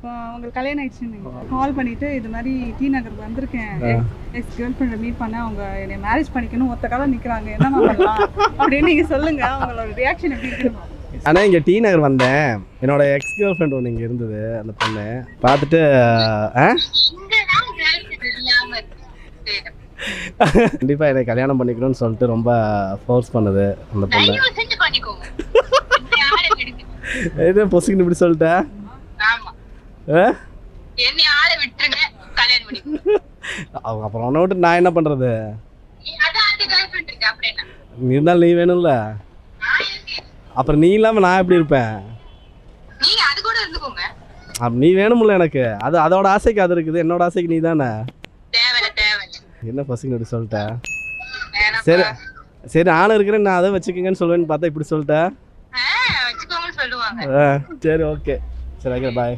உங்களுக்கு கல்யாணம் ஆயிடுச்சுன்னு கால் பண்ணிட்டு இது மாதிரி டி நகர் வந்திருக்கேன், எக்ஸ் கேர்ள் ஃப்ரெண்டை மீட் பண்ண, அவங்க என்னை மேரேஜ் பண்ணிக்கணும் ஒத்த காலம் நிற்கிறாங்க, என்ன பண்ணலாம் அப்படின்னு நீங்கள் சொல்லுங்கள், அவங்களோட ரியாக்ஷன் எப்படி இருக்கணும். ஆனால் இங்கே டி நகர் வந்தேன், என்னோட எக்ஸ் கேர்ள் ஃப்ரெண்ட் ஒன்று இங்கே இருந்தது, அந்த பொண்ணு பார்த்துட்டு கண்டிப்பாக என்னை கல்யாணம் பண்ணிக்கணும்னு சொல்லிட்டு ரொம்ப ஃபோர்ஸ் பண்ணுது அந்த பொண்ணு. எது பொசுக்குன்னு இப்படி சொல்லிட்டேன். அப்புறம் உன்னை விட்டு நான் என்ன பண்ணுறது, நீ இருந்தாலும் நீ வேணும்ல, அப்புறம் நீ இல்லாமல் நான் எப்படி இருப்பேன், அப்போ நீ வேணும்ல எனக்கு, அது அதோட ஆசைக்கு அது இருக்குது, என்னோட ஆசைக்கு நீ தானே. என்ன பசங்க இப்படி சொல்லிட்டேன். சரி சரி நானும் இருக்கிறேன், நான் அதை வச்சுக்கோங்கன்னு சொல்லுவேன்னு பார்த்தா இப்படி சொல்லிட்டேன். சரி ஓகே, சரி ஓகே பாய்.